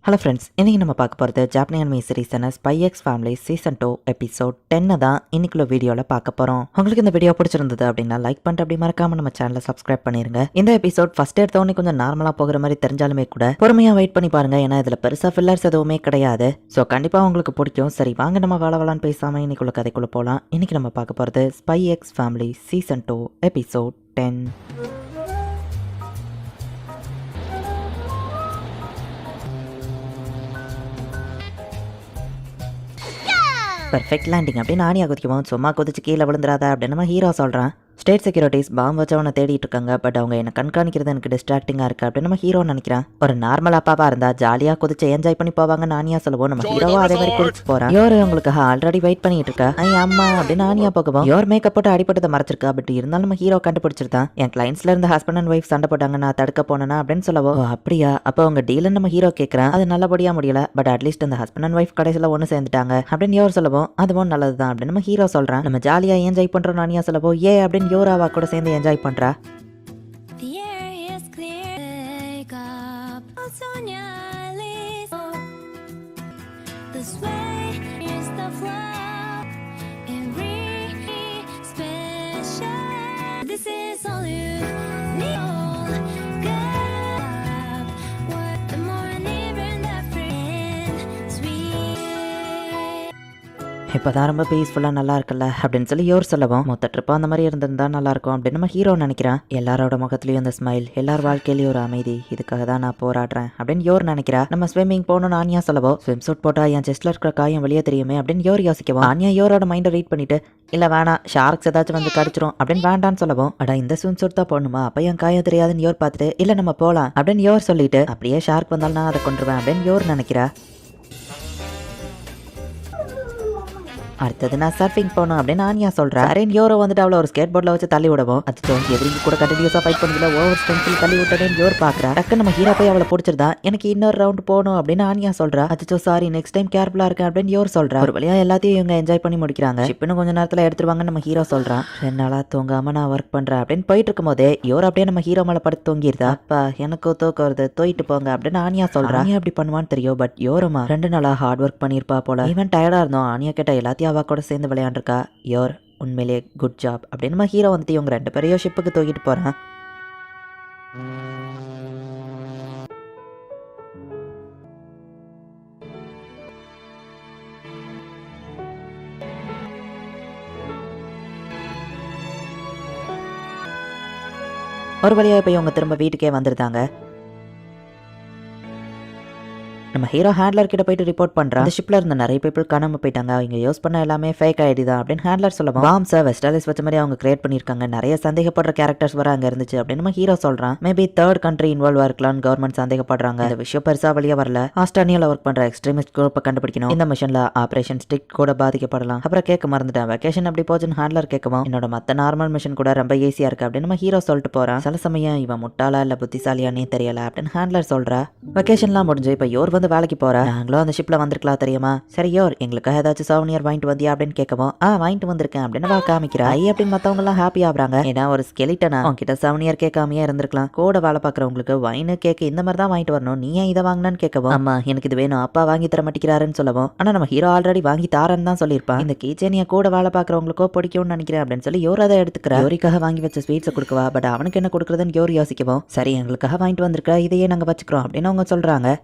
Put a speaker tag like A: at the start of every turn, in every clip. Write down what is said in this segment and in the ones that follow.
A: Hello friends, இன்றைக்கி நம்ம பார்க்க போகிறது ஜாப்பனீஸ் அனிமே சீரிஸான Spy X Family season 2 episode 10 தான் இன்னைக்குள்ள வீடியோவில் பார்க்க போகிறோம். உங்களுக்கு இந்த வீடியோ பிடிச்சிருந்தது அப்படின்னா லைக் பண்ணிட்டு அப்படி மறக்காமல் நம்ம சேனலை சப்ஸ்கிரைப் பண்ணிருங்க. இந்த எபிசோட் ஃபர்ஸ்ட் எடுத்தவொடனே கொஞ்சம் நார்மலாக போகிற மாதிரி தெரிஞ்சாலுமே கூட பொறுமையாக வெயிட் பண்ணி பாருங்க, ஏன்னா இதில் பெருசாக ஃபில்லர்ஸ் எதுவுமே கிடையாது. ஸோ கண்டிப்பாக உங்களுக்கு பிடிக்கும். சரி வாங்க நம்ம வளவலான்னு பேசாமல் இன்னைக்குள்ள கதைக்குள்ளே போகலாம். இன்றைக்கி நம்ம பார்க்க போகிறது spy X Family season 2 episode 10. Perfect landing அப்படின்னு ஆனியா குதிக்குவோம். சும்மா குதிச்சு கீழே விழுந்துடாத அப்படின்னு நம்ம ஹீரோ சொல்கிறான். ஸ்டேட் செக்யூரிட்டிஸ் பாம்பு வச்சவனை தேடிட்டு இருக்காங்க, பட் அவங்க என்ன கண்காணிக்கிறது எனக்கு டிஸ்ட்ராக்டிங்காக இருக்குது அப்படின்னு நம்ம ஹீரோ நினைக்கிறான். ஒரு நார்மல் அப்பாவா இருந்தால் ஜாலியாக குதிச்சு என்ஜாய் பண்ணி போவாங்கன்னு ஆனியா சொல்லுவோம். நம்ம ஹீரோவா அதே மாதிரி குதிச்சு போகிறான். யோர் உங்களுக்கு ஆல்ரெடி வெயிட் பண்ணிட்டு இருக்கா. அம்மா அப்படின்னு ஆனியா போகுவோம். யோர் மேக்கப் போட்டு அடிப்பட்டதை மறைச்சிருக்கா, பட் இருந்தாலும் நம்ம ஹீரோ கண்டுபிடிச்சிருந்தான். என் கிளைண்ட்ஸ்ல இருந்து ஹஸ்பண்ட் அண்ட் ஒய்ஃப் சண்டை போட்டாங்க, நான் தடுக்க போனேன்னா அப்படின்னு சொல்லவும். அப்படியா, அப்போ அவங்க டீலர் நம்ம ஹீரோ கேட்குறான். அது நல்லபடியாக முடியல, பட் அட்லீஸ்ட் இந்த ஹஸ்பண்ட் அண்ட் ஒய்ஃப் கடைசியில் ஒன்று சேர்ந்துட்டாங்க அப்படின்னு யோர் சொல்லவும். அதுவும் நல்லதுதான் அப்படின்னு நம்ம ஹீரோ சொல்கிறான். நம்ம ஜாலியாக என்ஜாய் பண்ணுறோம் ஆனியா சொல்லவும். ஏ அப்படின்னு யோராவா கூட சேர்ந்து என்ஜாய் பண்றா. இப்போதான் ரொம்ப பீஸ்ஃபுல்லாக நல்லா இருக்குல்ல அப்படின்னு சொல்லி யோர் சொல்லவும். மொத்த ட்ரிப்போ அந்த மாதிரி இருந்திருந்தா நல்லா இருக்கும் அப்படின்னு நம்ம ஹீரோ நினைக்கிறான். எல்லாரோட முகத்துலயும் இந்த ஸ்மைல், எல்லார் வாழ்க்கையிலயும் ஒரு அமைதி, இதுக்காக தான் நான் போராடுறேன் அப்படின்னு யோர் நினைக்கிறா. நம்ம ஸ்விம்மிங் போகணும்னு ஆனியா சொல்லவோ. ஸ்விம் சூட் போட்டா என் செஸ்ட்ல இருக்கிற காயம் வெளியே தெரியுமே அப்படின்னு யோர் யோசிக்கவும். ஆனியா யோரோட மைண்டை ரீட் பண்ணிட்டு இல்ல வேணாம், ஷார்க்ஸ் ஏதாச்சும் வந்து கடிச்சிரும் அப்படின்னு வேண்டான்னு சொல்லவும். அடா இந்த ஸ்விம் சூட் தான் போடணுமா, அப்ப என் காயம் தெரியாதுன்னு யோர் பார்த்துட்டு இல்ல நம்ம போலாம் அப்படின்னு யோர் சொல்லிட்டு அப்படியே ஷார்க் வந்தாலும் நான் அதை கொண்டுருவேன் அப்படின்னு யோர் நினைக்கிறா. அடுத்தது நான் சர்ஃபிங் போகணும் அப்படின்னு ஆனியா சொல்கிறேன். அரேன் யோரோ வந்துட்டு அவளை ஒரு ஸ்கேட் போர்டில் வச்சு தள்ளி விடவும். அது எதிரிக்கு கூட கண்டினியூஸாக ஃபைட் பண்ணல, ஓவர் ஸ்ட்ரென்த்தில் தள்ளி விட்டேன்னு யோர் பார்க்குறா. டக்கு நம்ம ஹீரோ போய் அவளை பிடிச்சிருந்தா. எனக்கு இன்னொரு ரவுண்ட் போகணும் அப்படின்னு ஆனியா சொல்கிறா. அச்சோ சாரி, நெக்ஸ்ட் டைம் கேர்ஃபுல்லாக இருக்கேன் அப்படின்னு யோர் சொல்கிறா. ஒரு வழியாக எல்லாத்தையும் இவங்க என்ஜாய் பண்ணி முடிக்கிறாங்க. ஷிப்னு கொஞ்சம் நேரத்தில் எடுத்துருவாங்கன்னு நம்ம ஹீரோ சொல்கிறான். 2 நாளாக தூங்காமல் நான் ஒர்க் பண்ணுறேன் அப்படின்னு போயிட்டு இருக்கும் போதே யோர் அப்படியே நம்ம ஹீரோ மேலே படுத்து தூங்கிடுதா. அப்பா எனக்கு தூக்கம் வருது, தூக்கிட்டு போங்க அப்படின்னு ஆனியா சொல்கிறா. ஆனியா அப்படி பண்ணுவான்னு தெரியும், பட் யோரமா 2 நாளாக ஹார்ட் ஒர்க் பண்ணியிருப்பா போல. ஈவன் டயர்டாக இருந்தோம். ஆனியா கேட்ட எல்லாத்தையும் அவ கூட சேர்ந்து விளையாண்டு இருக்கா. யோர் உண்மையிலே குட் ஜாப் அப்படின்னு நம்ம ஹீரோ வந்துட்டு இவங்க 2 பேரையும் ஷிப்புக்கு தூக்கிட்டு போறான். ஒரு வழியா இப்ப இவங்க திரும்ப வீட்டுக்கே வந்துருந்தாங்க. நம்ம ஹீரோ ஹேண்ட்லர் கிட்ட போயிட்டு ரிப்போர்ட் பண்றான். அந்த ஷிப்ல இருந்த நிறைய பீப்புள் காணாம போயிட்டாங்க, அவங்க யூஸ் பண்ண எல்லாமே ஃபேக் ஐடி தான் அப்படின்னு ஹேண்ட்லர் சொல்லுவான். பாம்ஸை வெஸ்டாலிஸ் வச்ச மாதிரி அவங்க கிரியேட் பண்ணிருக்காங்க, நிறைய சந்தேகப்படுற கேரக்டர்ஸ் வர அங்க இருந்துச்சு அப்படின்னு நம்ம ஹீரோ சொல்றான். மேபி தேர்ட் கண்ட்ரி இன்வால்வ் இருக்கலாம் கவர்மெண்ட் சந்தேகப்படுறாங்க. இந்த விஷயம் பெருசா வெளியே வரல. ஆஸ்திரேலியால ஒர்க் பண்ற எக்ஸ்ட்ரீமிஸ்ட் குரூப்பை கண்டுபிடிக்கணும். இந்த மிஷன்ல ஆபரேஷன் ஸ்டிக் கூட பாதிக்கப்படலாம். அப்புறம் கேட்க மறந்துட்டேன், வெக்கேஷன் எப்படி போச்சுன்னு ஹேண்ட்லர் கேட்கவும். என்னோட மத்த நார்மல் மிஷன் கூட ரொம்ப ஈஸியா இருக்கு அப்படின்னு நம்ம ஹீரோ சொல்லிட்டு போறான். சில சமயம் இவன் முட்டாளா இல்ல புத்திசாலியானே தெரியல அப்படின்னு ஹேண்ட்லர் சொல்றா. வெக்கேஷன்லாம் முடிஞ்சு இப்ப யோர் வந்து வேலைக்கு போறா. நாங்களும் அந்த ஷிப்ல வந்திருக்கலாம் தெரியுமா. சரி யோர் எங்களுக்காக ஏதாச்சும் சவுனியர் வாங்கிட்டு வந்தியா அப்படின்னு கேட்கவும். வாங்கிட்டு வந்திருக்கேன் அப்படின்னு காமிக்கிறா. அப்படின்னு மத்தவங்க எல்லாம் ஹாப்பி ஆகுறாங்க. ஏன்னா ஒரு ஸ்கெலிட்டனா உங்ககிட்ட சவுனியர் கேட்காமையே இருந்திருக்கலாம். கூட வேலை பாக்குறவங்களுக்கு வைனு கேக் இந்த மாதிரி தான் வாங்கிட்டு வரணும், நீ ஏன் இதை வாங்கினான்னு கேட்கவும். ஆமா எனக்கு இது வேணும், அப்பா வாங்கி தர மாட்டேங்கிறாருன்னு சொல்லவும். ஆனா நம்ம ஹீரோ ஆல்ரெடி வாங்கி தாரன்னு தான் சொல்லியிருப்பான். இந்த கீச்சேனியா கூட வேலை பாக்குறவங்களுக்கோ பிடிக்கும்னு நினைக்கிறேன் அப்படின்னு சொல்லி யோர் அதை எடுத்துக்கிறா. யோரிக்காக வாங்கி வச்ச ஸ்வீட்ஸை கொடுக்கவா, பட் அவனுக்கு என்ன கொடுக்குறதுன்னு யோர் யோசிக்கவும். சரி எங்களுக்காக வாங்கிட்டு வந்திருக்க, இதையே நாங்க வச்சுக்கிறோம் அப்படின்னு அவங்க சொல்றாங்க.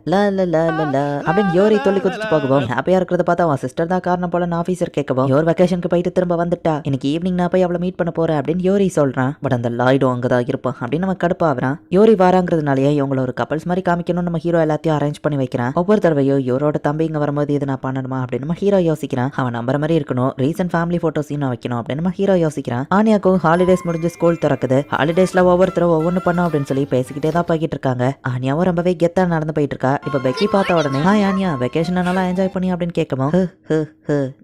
A: அப்படின்னு யோரி சொல்லி குதிச்சு போகவும். ஹாப்பியா இருக்கிறத பார்த்தா அவன் சிஸ்டர் தான் காரணம் போல ஆபீசர் கேட்கவும். யோர் வெக்கேஷனுக்கு போயிட்டு திரும்ப வந்துட்டா, இன்னைக்கு ஈவினிங் நான் போய் அவளை மீட் பண்ண போறேன் அப்படின்னு யோரி சொல்றான். பட் அந்த லாய்டும் அங்கதான் இருப்பான் அப்படின்னு நம்ம கடுப்பாகிறான். யோரி வாராங்கிறதுனாலயே இவங்கள ஒரு கப்பல்ஸ் மாதிரி காமிக்கணும் நம்ம ஹீரோ எல்லாத்தையும் அரேஞ்ச் பண்ணி வைக்கிறான். ஒவ்வொரு தடவையும் யோரோட தம்பி இங்க வரும்போது இது நான் பண்ணணுமா அப்படின்னு நம்ம ஹீரோ யோசிக்கிறான். அவன் நம்புற மாதிரி இருக்கணும், ரீசன்ட் ஃபேமிலி போட்டோஸையும் நான் வைக்கணும் அப்படின்னு நம்ம ஹீரோ யோசிக்கிறான். ஆனியாக்கும் ஹாலிடேஸ் முடிஞ்சு ஸ்கூல் திறக்குது. ஹாலிடேஸ்ல ஒவ்வொருத்தரும் ஒவ்வொன்னு பண்ணும் அப்படின்னு சொல்லி பேசிக்கிட்டே தான் போய்கிட்டு இருக்காங்க. ஆனியாவும் ரொம்பவே கெத்தா நடந்து போயிட்டு இருக்கா. இப்ப பெக்கி பார்த்த உடனே ஹாய் ஆனியா வெக்கேஷன் நல்லா என்ஜாய் பண்ணி அப்படின்னு கேட்கவும்.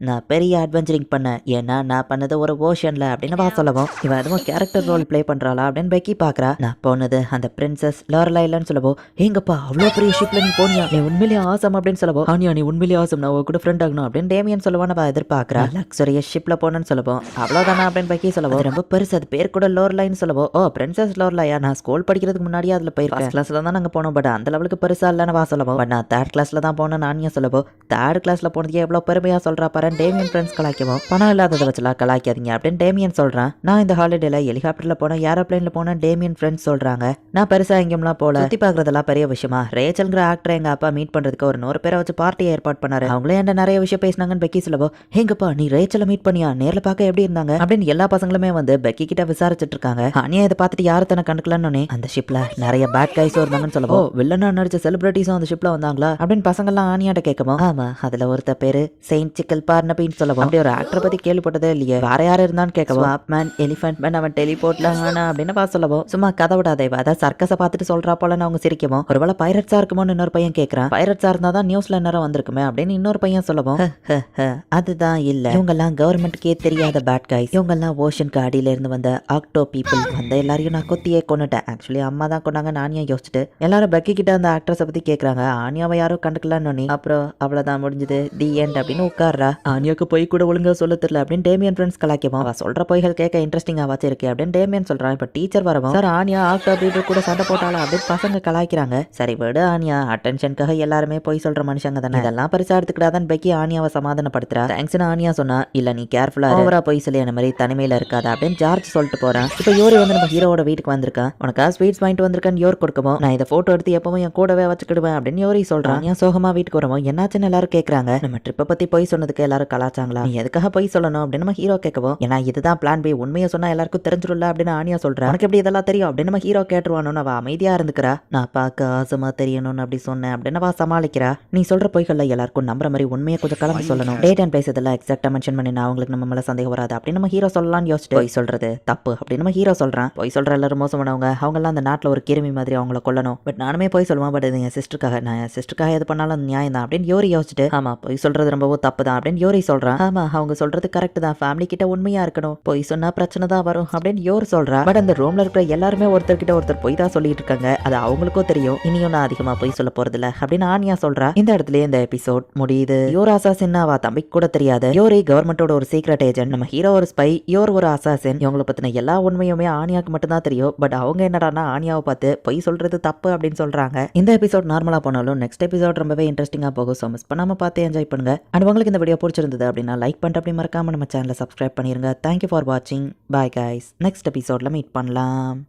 A: நான் பெரிய அட்வென்ச்சரிங் பண்ணேன், ஏன்னா நான் பண்ணது ஒரு ஓஷன்ல அப்படின்னு சொல்லவும். இவன் எதுவும் கேரக்டர் ரோல் பிளே பண்றாளா அப்படின்னு பெக்கி பாக்குறா. நான் போனது அந்த பிரின்சஸ் லாரலைலன்னு சொல்லவோ. எங்கப்பா அவ்வளோ பெரிய ஷிப்ல நீ போனியா, நீ உண்மையிலேயே ஆசம் அப்படின்னு சொல்லவோ. ஆனியா நீ உண்மையிலேயே ஆசம், நான் கூட ஃப்ரெண்ட் ஆகணும் அப்படின்னு டேமியன் சொல்லுவான். அவ எதிர்பார்க்கறா. லக்ஸரியா ஷிப்ல போனேன்னு சொல்லவும். அவ்வளவுதானா அப்படின்னு பெக்கி சொல்லவோ. ரொம்ப பெருசு, அது பேர் கூட லோர்லைன்னு சொல்லவோ. ஓ பிரின்சஸ் லோர்லையா, நான் ஸ்கூல் படிக்கிறதுக்கு முன்னாடியே அதுல போயிருக்கேன், கிளாஸ்ல தான் நாங்க போனோம், பட் அந்த லெவலுக்கு பெருசா இல்லன்னு சொல்லவும். பட் நான் தேர்ட் கிளாஸ்ல தான் போனேன்னு ஆனியா சொல்லவோ தேர்ட் கிளாஸ்ல போனதுக்கே எவ்வளவு பெருமையா சொல்றா பாரு டேமியன் ஃப்ரெண்ட்ஸ் கலாய்க்கவும் பணம் இல்லாததை வச்சுலாம் கலாய்க்காதீங்க அப்படின்னு டேமியன் சொல்றான். நான் இந்த ஹாலிடேல ஹெலிகாப்டர்ல போனேன் ஏரோப்ளேன்ல போனேன் டேமியன் ஃப்ரெண்ட்ஸ் சொல்றாங்க. நான் பெருசா எங்கேயும்லாம் போல சுத்தி பாக்குறதெல்லாம் பெரிய விஷயமா ரேச்சல்ங்கிற ஆக்டர் எங்க அப்பா மீட் பண்றதுக்கு ஒரு 100 பேரை வச்சு பார்ட்டி ஏற்பாடு பண்ணாரு. அவங்களே என்ன நிறைய விஷயம் பேசினாங்கன்னு பெக்கி சொல்லவோ எங்கப்பா நீ ரேச்சலை மீட் பண்ணியா நேர்ல பார்க்க எப்படி இருந்தாங்க அப்படின்னு எல்லா பசங்களுமே வந்து பெக்கி கிட்ட விசாரிச்சுட்டு இருக்காங்க. அனியா இதை பார்த்துட்டு யாரு தன்னை கண்டுக்கலன்னு அந்த ஷிப்ல நிறைய பேட் கைஸும் இருந்தாங்கன்னு சொல்லவோ வில்லனா நடிச்ச செலிபிரிட்டிஸும் அந்த ஷிப்ல வந்தாங்களா அப்படின்னு பசங்கள்லாம் ஆனியாட்ட கேட்கவும் ஆமா அதுல ஒருத்த பேரு செயின்ட் சிக்கல் பார்னபின்னு சொல்லவும் அப்படி ஒரு ஆக்டரை பத்தி கேள்விப்பட்டதே இல்லையே வேற யாரு இருந்தான்னு கேட்கவும் மேன் எலிஃபென்ட் மேன் அவன் டெலிபோர்ட்ல ஆனா அப்படின்னு பார்த்து சொல்லவும் சும்மா கதை விடாதே அதான் சர்க்கஸை பார்த்துட்டு சொல்றா போலன்னு அவங்க சிரிக்கவும் ஒருவேளை பைரட்ஸா இருக்குமோன்னு இன்னொரு பையன் கேட்கறான். பைரட்ஸா இருந்தா தான் நியூஸ்ல நேரம் வந்திருக்குமே அப்படின்னு இன்னொரு பையன் சொல்லவும் அதுதான் இல்ல இவங்க எல்லாம் கவர்மெண்ட்கே தெரியாத பேட் கைஸ் இவங்க எல்லாம் ஓஷனுக்கு அடியில இருந்து வந்த ஆக்டோ பீப்புள் வந்த எல்லாரையும் நான் கொத்தியே கொண்டுட்டேன். ஆக்சுவலி அம்மா தான் கொண்டாங்க நானியா யோசிச்சுட்டு எல்லாரும் பெக்கி கிட்ட அந்த ஆக்ட்ரஸை பத்தி கேட்கறாங்க. ஆனியாவை யாரும் கண்டுக்கலான்னு அப்புறம் அவ்வளவுதான் முடிஞ்சது தி எண்ட் அப்படின்னு உட்கார்றா. ஆனியாவுக்கு போய் கூட ஒழுங்கா சொல்ல தெரியல அப்படின்னு டேமியன் ஃப்ரெண்ட்ஸ் கலாய்க்கவும் அவ சொல்ற பொய்கள் கேட்க இன்ட்ரெஸ்டிங்கா வாச்சு இருக்கு அப்படின்னு டேமியன் சொல்றான். இப்ப டீச்சர் வரவும் சார் ஆனியா ஆக்டோ பீப்புள் கூட சண்டை போட்டாலும் அப்படின்னு பசங்க கலாய்க்கிறாங்க. சரி விடு ஆனியா அட்டென்ஷனுக்காக எல்லாருமே போய் சொல்ற மனுஷங்க தானே இதெல்லாம் பெருசா எடுத்துக்கிட்டாதான் பெக்கி ஆனியாவை சமாதானப்படுத்துறா. தேங்க்ஸ்னு ஆனியா சொன்னா இல்ல நீ கேர்ஃபுல்லா ஓவரா போய் சொல்லி அந்த மாதிரி தனிமையில இருக்காத அப்படின்னு ஜார்ஜ் சொல்லிட்டு போறான். இப்ப யோரி வந்து நம்ம ஹீரோட வீட்டுக்கு வந்திருக்கான். உனக்கா ஸ்வீட்ஸ் வாங்கிட்டு வந்திருக்கான்னு யோர் கொடுக்கவும் நான் இதை போட்டோ எடுத்து எப்பவும் என் கூடவே வச்சுக்கிடுவேன் அப்படின்னு யோரி சொல்றான். ஏன் சோகமா வீட்டுக்கு வரவும் என்னாச்சுன்னு எல்லாரும் கேட்கறாங்க. நம்ம ட்ரிப்பை பத்தி போய் சொன்னதுக்கு எல்லாரும் கலாச்சாங்களா நீ எதுக்காக போய் சொல்லணும் அப்படின்னு நம்ம ஹீரோ கேட்கவும் ஏன்னா இதுதான் பிளான் பி உண்மையை சொன்னா எல்லாருக்கும் தெரிஞ்சிடல அப்படின்னு ஆனியா சொல்றேன். உனக்கு எப்படி இதெல்லாம் தெரியும் அப்படின்னு நம்ம ஹீரோ கேட்டுருவானு அவ அமைதியா இருந்துக்கிறா. நான் பார்க்க ஆசமா தெரியணும்னு அப்படி சொன்னேன் அப்படின்னு அவ சமாளிக்கிறா. நீ சொல்ற பொய்கள்ல எல்லாருக்கும் நம்புற மாதிரி உண்மையை கொஞ்சம் கலந்து சொல்லணும். டேட் அண்ட் பிளேஸ் இதெல்லாம் எக்ஸாக்டா மென்ஷன் பண்ணி அவங்களுக்கு நம்ம மேல சந்தேகம் வராது அப்படின்னு நம்ம ஹீரோ சொல்லலாம்னு யோசிச்சு பொய் சொல்றது தப்பு அப்படின்னு நம்ம ஹீரோ சொல்றான். பொய் சொல்ற எல்லாரும் மோசமானவங்க அவங்க எல்லாம் அந்த நாட்டுல ஒரு கிருமி மாதிரி அவங்கள கொல்லணும். பட் நானுமே பொய் சொல்லுவேன் பட் இது என் சிஸ்டருக்காக நான் என் சிஸ்டருக்காக எது பண்ணாலும் நியாயம் தான் அப்படின்னு யோரி யோசிச்சுட்டு ஆமா பொய் சொல்றது ரொம்பவும் தப்பு தான் அப்படின்னு யோரி சொல்றான். ஆமா அவங்க சொல்றது கரெக்ட் தான் ஃபேமிலி கிட்ட உண்மையா இருக்கணும் பொய் சொன்னா பிரச்சனை தான் வரும் அப்படின்னு யோர் சொல்றா. பட் அந்த ரூம்ல இருக்கிற எல்லாருமே ஒருத்தர் கிட்ட ஒருத்தர் பொய் தான் சொல்லிட்டு இருக்காங்க அது அவங்களுக்கும் தெரியும். இனியும் நான் அதிகமா பொய் சொல்ல போறது இல்ல அப்படின்னு ஆனியா சொல்றா. இந்த இடத்துல இந்த எபிசோட் முடியுது. யோர் அசாசின் அவ தம்பிக்கு கூட தெரியாது. யோரி கவர்மெண்டோட ஒரு சீக்ரெட் ஏஜென்ட் நம்ம ஹீரோ ஒரு ஸ்பை யோர் ஒரு அசாசின் இவங்களை பத்தின எல்லா உண்மையுமே ஆனியாக்கு மட்டும் தான் தெரியும். பட் அவங்க என்னடானா ஆனியாவை பார்த்து பொய் சொல்றது தப்பு அப்படின்னு சொல்றாங்க. இந்த எபிசோட் நார்மலா போனாலும் நெக்ஸ்ட் எபிசோட் ரொம்பவே இன்ட்ரெஸ்டிங்கா போகும். ஸோ மிஸ் பண்ணாம பார்த்து என்ஜாய் பண்ணுங்க. அண்ட் உங்களுக்கு இந்த வீடியோ பிடிச்சிருந்தது அப்படின்னா லைக் பண்ணிட்டு அப்படி மறக்காம நம்ம சேனலை சப்ஸ்கிரைப் பண்ணிருங்க. தேங்க்யூ ஃபார் வாட்சிங். Bye guys. நெக்ஸ்ட் எபிசோட்ல மீட் பண்ணலாம்.